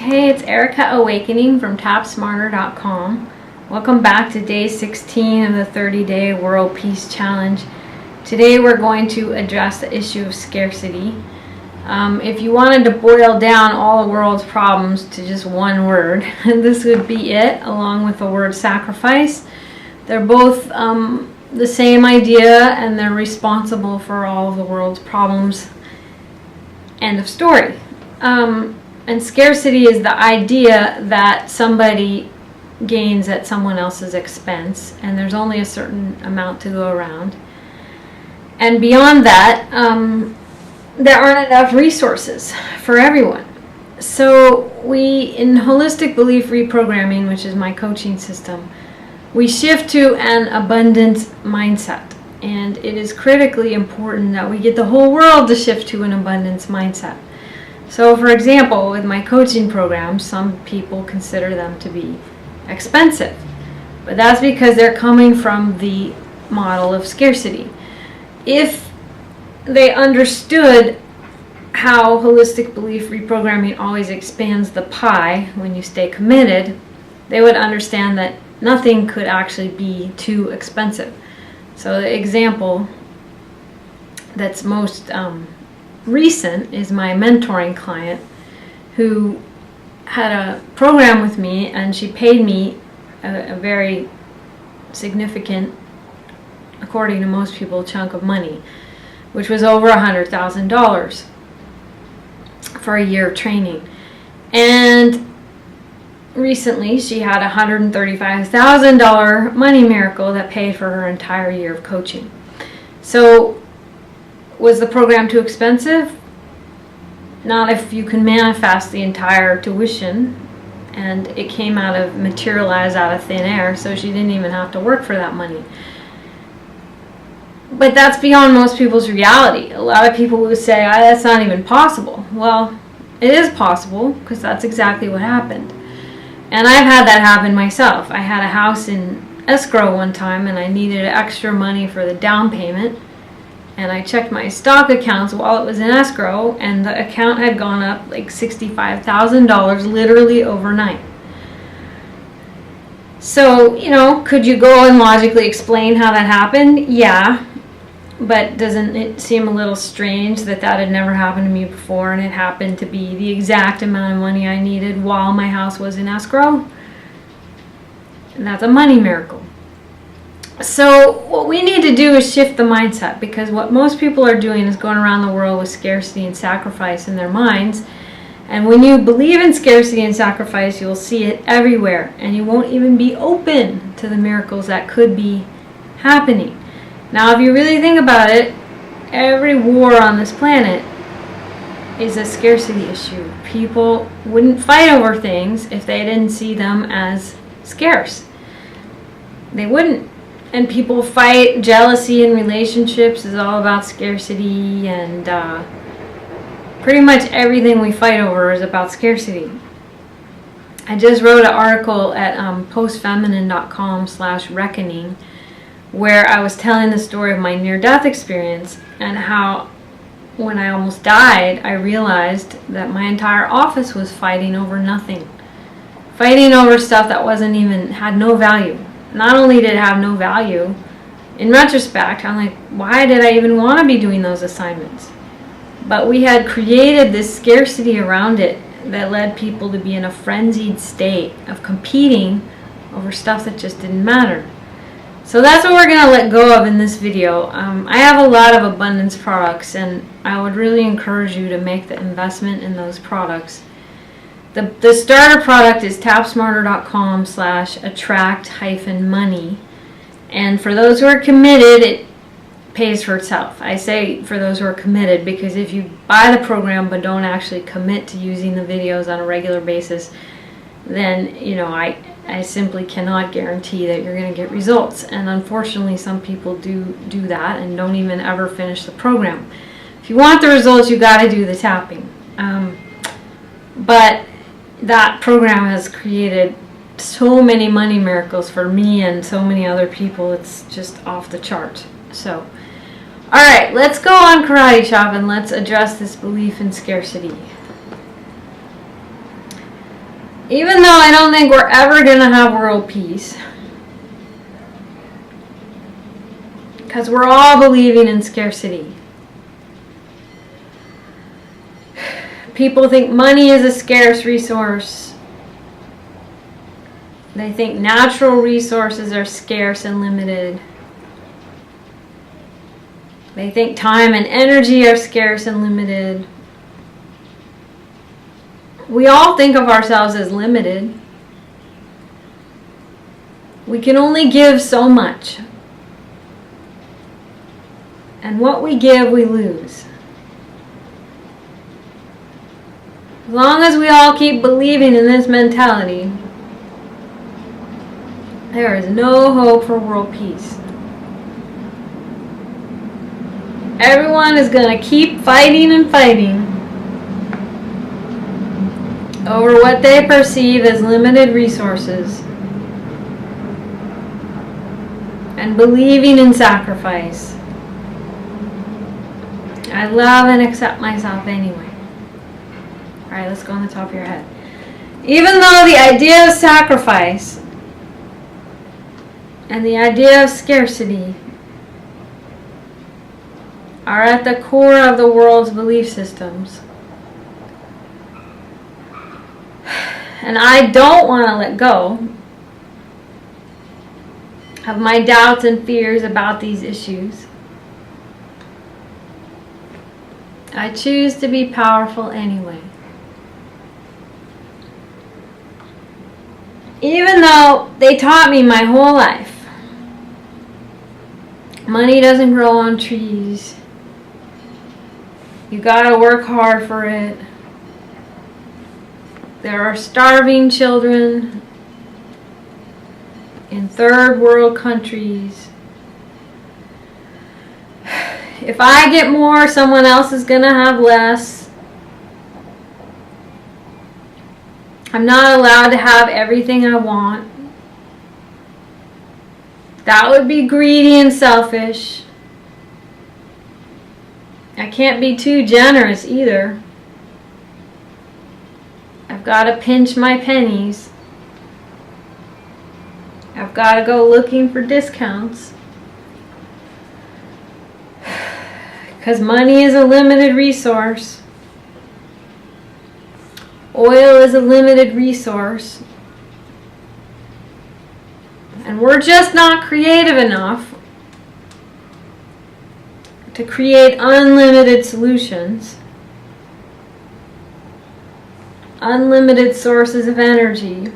Hey, it's Erika Awakening from TapSmarter.com. Welcome back to day 16 of the 30-day World Peace Challenge. Today we're going to address the issue of scarcity. If you wanted to boil down all the world's problems to just one word, this would be it, along with the word sacrifice. They're both the same idea, and they're responsible for all of the world's problems. End of story. And scarcity is the idea that somebody gains at someone else's expense, and there's only a certain amount to go around. And beyond that, there aren't enough resources for everyone. So in holistic belief reprogramming, which is my coaching system, we shift to an abundance mindset. And it is critically important that we get the whole world to shift to an abundance mindset. So for example, with my coaching programs, some people consider them to be expensive. But that's because they're coming from the model of scarcity. If they understood how holistic belief reprogramming always expands the pie when you stay committed, they would understand that nothing could actually be too expensive. So the example that's most recent is my mentoring client who had a program with me, and she paid me a very significant, according to most people, chunk of money, which was over $100,000 for a year of training. And recently she had a $135,000 money miracle that paid for her entire year of coaching. So was the program too expensive? Not if you can manifest the entire tuition, and it materialized out of thin air, so she didn't even have to work for that money. But that's beyond most people's reality. A lot of people would say, that's not even possible. Well, it is possible, because that's exactly what happened. And I've had that happen myself. I had a house in escrow one time, and I needed extra money for the down payment. And I checked my stock accounts while it was in escrow, and the account had gone up like $65,000 literally overnight. So, could you go and logically explain how that happened? Yeah. But doesn't it seem a little strange that had never happened to me before, and it happened to be the exact amount of money I needed while my house was in escrow? And that's a money miracle. So what we need to do is shift the mindset, because what most people are doing is going around the world with scarcity and sacrifice in their minds. And when you believe in scarcity and sacrifice, you'll see it everywhere, and you won't even be open to the miracles that could be happening. Now, if you really think about it, every war on this planet is a scarcity issue. People wouldn't fight over things if they didn't see them as scarce. They wouldn't. And people fight. Jealousy in relationships is all about scarcity, and pretty much everything we fight over is about scarcity. I just wrote an article at postfeminine.com/reckoning where I was telling the story of my near-death experience, and how when I almost died, I realized that my entire office was fighting over nothing. Fighting over stuff that had no value. Not only did it have no value, in retrospect, I'm like, why did I even want to be doing those assignments? But we had created this scarcity around it that led people to be in a frenzied state of competing over stuff that just didn't matter. So that's what we're going to let go of in this video. I have a lot of abundance products, and I would really encourage you to make the investment in those products. The starter product is tapsmarter.com/attract-money. And for those who are committed, it pays for itself. I say for those who are committed, because if you buy the program but don't actually commit to using the videos on a regular basis, then, I simply cannot guarantee that you're going to get results. And unfortunately, some people do that and don't even ever finish the program. If you want the results, you got to do the tapping. But that program has created so many money miracles for me and so many other people. It's just off the chart. So, alright, let's go on Karate Chop and let's address this belief in scarcity. Even though I don't think we're ever going to have world peace, because we're all believing in scarcity. People think money is a scarce resource. They think natural resources are scarce and limited. They think time and energy are scarce and limited. We all think of ourselves as limited. We can only give so much. And what we give, we lose. As long as we all keep believing in this mentality, there is no hope for world peace. Everyone is going to keep fighting and fighting over what they perceive as limited resources and believing in sacrifice. I love and accept myself anyway. Alright, let's go on the top of your head. Even though the idea of sacrifice and the idea of scarcity are at the core of the world's belief systems, and I don't want to let go of my doubts and fears about these issues, I choose to be powerful anyway. Even though they taught me my whole life, money doesn't grow on trees. You gotta work hard for it. There are starving children in third world countries. If I get more, someone else is gonna have less. I'm not allowed to have everything I want. That would be greedy and selfish. I can't be too generous either. I've got to pinch my pennies. I've got to go looking for discounts. Because money is a limited resource. Oil is a limited resource. And we're just not creative enough to create unlimited solutions, unlimited sources of energy.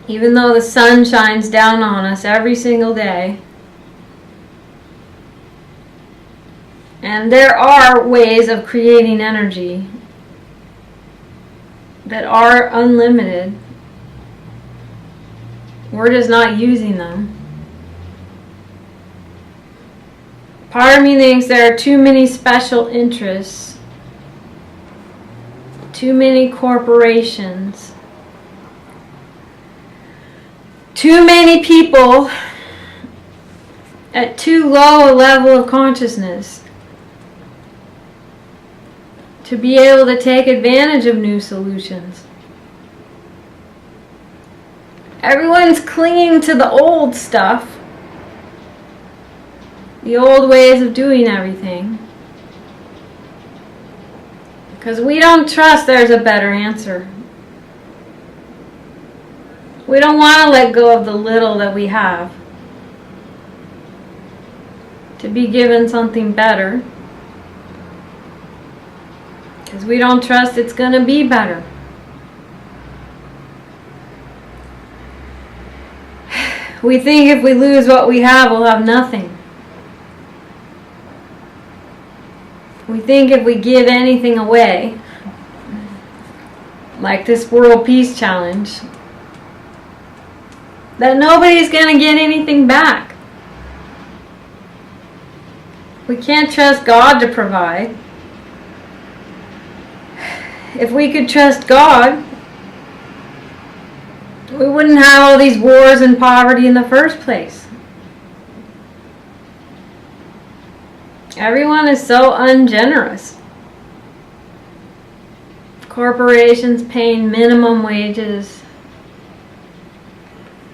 Even though the sun shines down on us every single day. And there are ways of creating energy that are unlimited. We're just not using them. Part of me thinks there are too many special interests, too many corporations, too many people at too low a level of consciousness to be able to take advantage of new solutions. Everyone's clinging to the old stuff. The old ways of doing everything. Because we don't trust there's a better answer. We don't want to let go of the little that we have to be given something better. Because we don't trust it's going to be better. We think if we lose what we have, we'll have nothing. We think if we give anything away, like this World Peace Challenge, that nobody's going to get anything back. We can't trust God to provide. If we could trust God, we wouldn't have all these wars and poverty in the first place. Everyone is so ungenerous. Of corporations paying minimum wages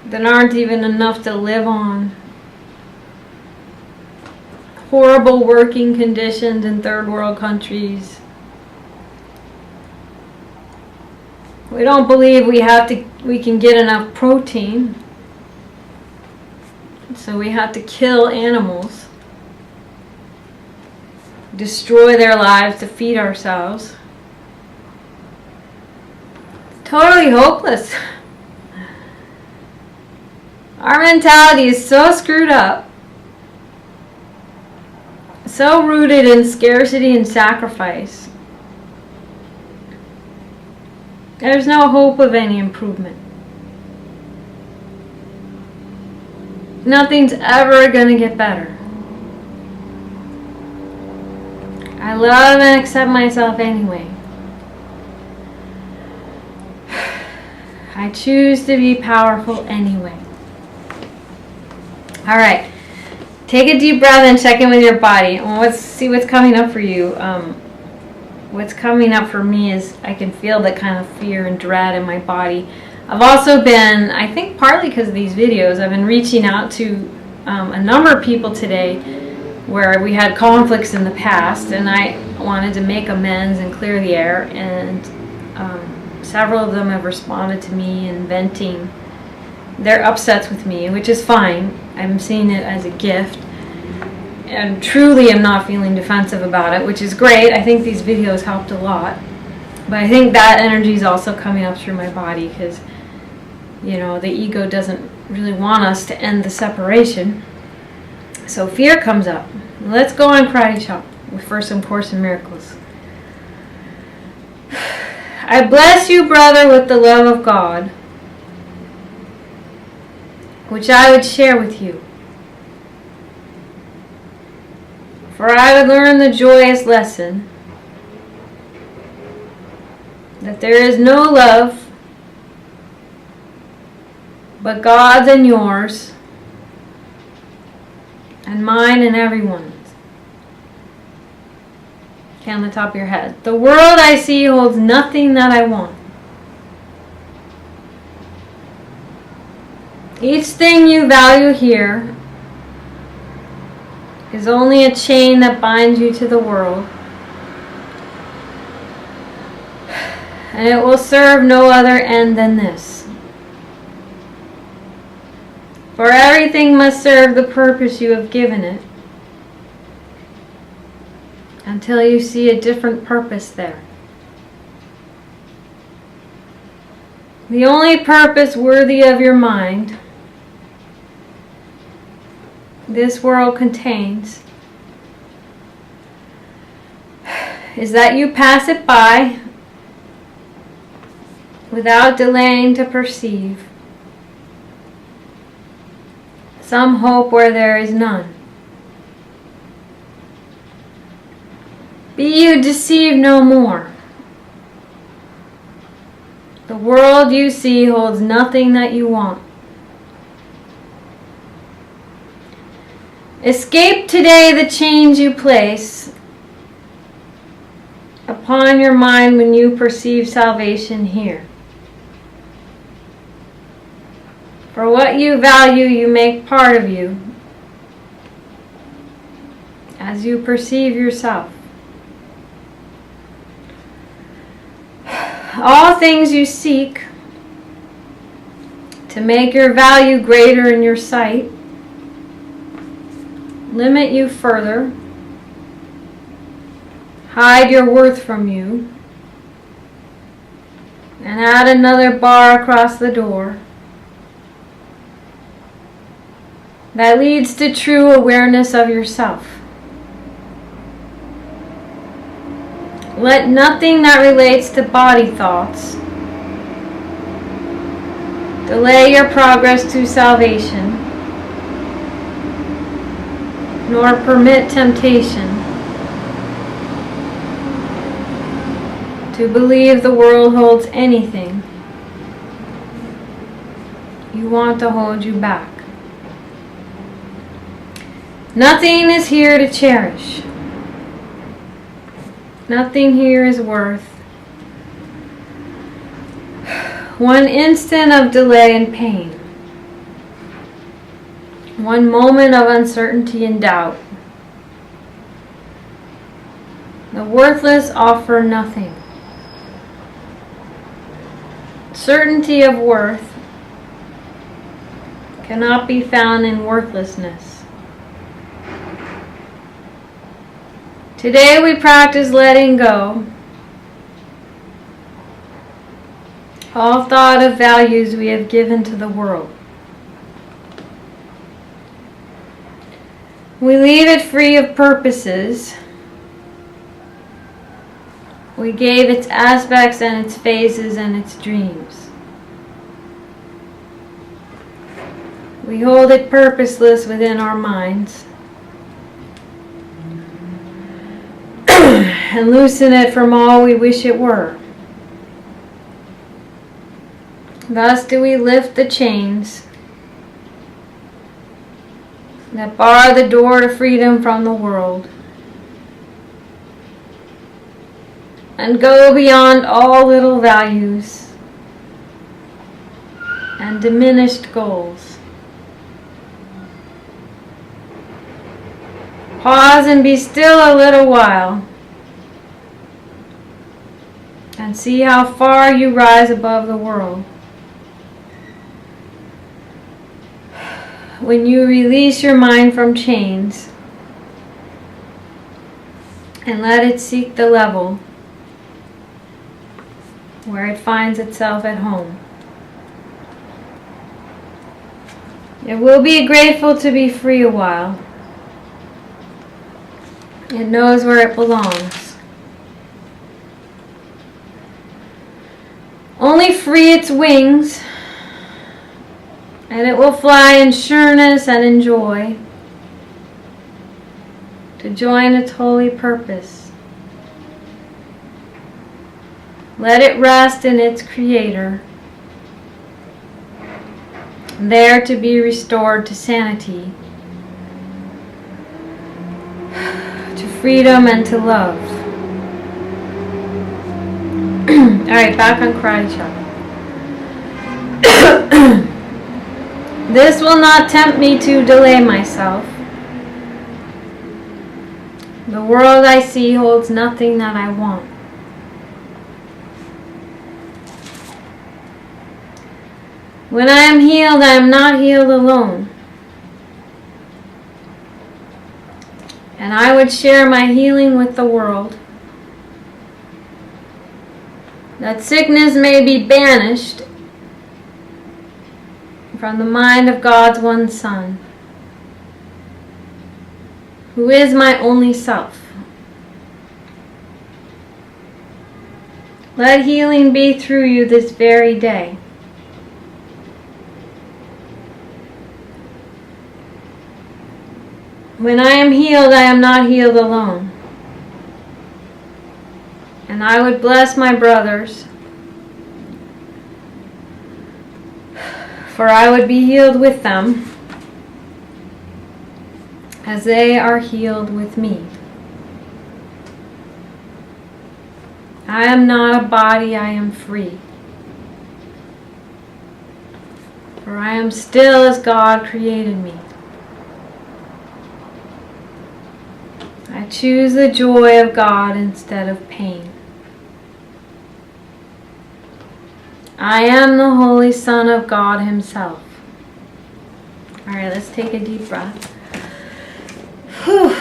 that aren't even enough to live on, horrible working conditions in third world countries. We don't believe we can get enough protein, so we have to kill animals, destroy their lives to feed ourselves. Totally hopeless. Our mentality is so screwed up, so rooted in scarcity and sacrifice. There's no hope of any improvement. Nothing's ever going to get better. I love and accept myself anyway. I choose to be powerful anyway. Alright. Take a deep breath and check in with your body. Let's see what's coming up for you. What's coming up for me is I can feel the kind of fear and dread in my body. I've also been, I think partly because of these videos, I've been reaching out to a number of people today where we had conflicts in the past, and I wanted to make amends and clear the air, and several of them have responded to me and venting their upsets with me, which is fine. I'm seeing it as a gift. And truly am not feeling defensive about it, which is great. I think these videos helped a lot. But I think that energy is also coming up through my body because, you know, the ego doesn't really want us to end the separation. So fear comes up. Let's go on Karate Chop for some Course in Miracles. I bless you, brother, with the love of God, which I would share with you. For I would learn the joyous lesson that there is no love but God's and yours and mine and everyone's. Okay, on the top of your head. The world I see holds nothing that I want. Each thing you value here is only a chain that binds you to the world, and it will serve no other end than this. For everything must serve the purpose you have given it, until you see a different purpose there. The only purpose worthy of your mind this world contains is that you pass it by without delaying to perceive some hope where there is none. Be you deceived no more. The world you see holds nothing that you want. Escape today the chains you place upon your mind when you perceive salvation here. For what you value you make part of you as you perceive yourself. All things you seek to make your value greater in your sight limit you further, hide your worth from you, and add another bar across the door that leads to true awareness of yourself. Let nothing that relates to body thoughts delay your progress to salvation, nor permit temptation to believe the world holds anything you want to hold you back. Nothing is here to cherish. Nothing here is worth One instant of delay and pain. One moment of uncertainty and doubt. The worthless offer nothing. Certainty of worth cannot be found in worthlessness. Today we practice letting go all thought of values we have given to the world. We leave it free of purposes we gave its aspects and its phases and its dreams. We hold it purposeless within our minds and loosen it from all we wish it were. Thus do we lift the chains that bar the door to freedom from the world, and go beyond all little values and diminished goals. Pause and be still a little while, and see how far you rise above the world. When you release your mind from chains and let it seek the level where it finds itself at home. It will be grateful to be free a while. It knows where it belongs. Only free its wings, and it will fly in sureness and in joy to join its holy purpose. Let it rest in its Creator, there to be restored to sanity, to freedom, and to love. Alright, back on karate chop. This will not tempt me to delay myself. The world I see holds nothing that I want. When I am healed, I am not healed alone. And I would share my healing with the world, that sickness may be banished from the mind of God's one Son, who is my only self. Let healing be through you this very day. When I am healed, I am not healed alone. And I would bless my brothers, for I would be healed with them as they are healed with me. I am not a body, I am free. For I am still as God created me. I choose the joy of God instead of pain. I am the Holy Son of God Himself. Alright, let's take a deep breath. Whew.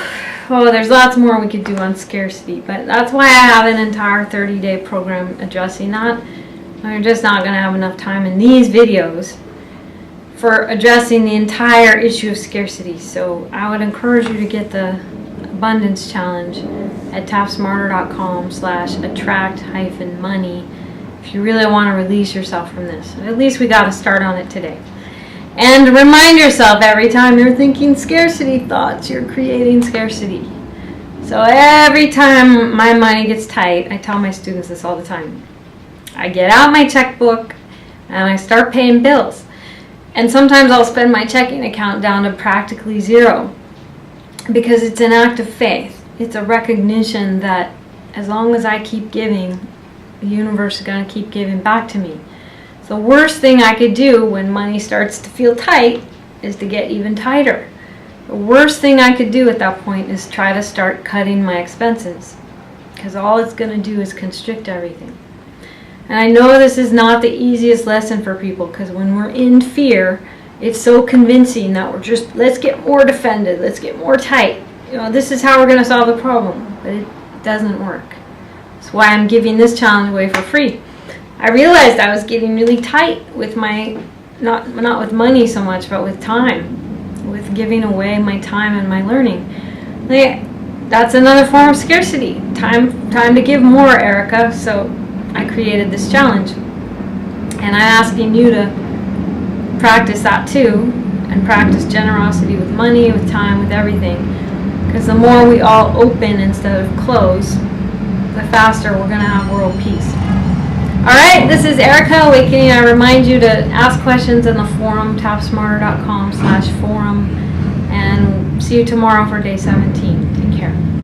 Oh, there's lots more we could do on scarcity, but that's why I have an entire 30-day program addressing that. I'm just not going to have enough time in these videos for addressing the entire issue of scarcity. So I would encourage you to get the Abundance Challenge at tapsmarter.com/attract-money if you really want to release yourself from this. At least we got to start on it today. And remind yourself every time you're thinking scarcity thoughts, you're creating scarcity. So every time my money gets tight, I tell my students this all the time. I get out my checkbook and I start paying bills. And sometimes I'll spend my checking account down to practically zero, because it's an act of faith. It's a recognition that as long as I keep giving, the universe is going to keep giving back to me. So The worst thing I could do when money starts to feel tight is to get even tighter. The worst thing I could do at that point is try to start cutting my expenses, because all it's going to do is constrict everything. And I know this is not the easiest lesson for people, because when we're in fear, it's so convincing that we're just, let's get more defended, let's get more tight. You know, this is how we're going to solve the problem. But it doesn't work. That's why I'm giving this challenge away for free. I realized I was getting really tight with my, not with money so much, but with time. With giving away my time and my learning. That's another form of scarcity. Time to give more, Erika. So I created this challenge. And I'm asking you to practice that too. And practice generosity with money, with time, with everything. Because the more we all open instead of close, the faster we're going to have world peace. Alright, this is Erika Awakening. I remind you to ask questions in the forum, tapsmarter.com/forum. And see you tomorrow for day 17. Take care.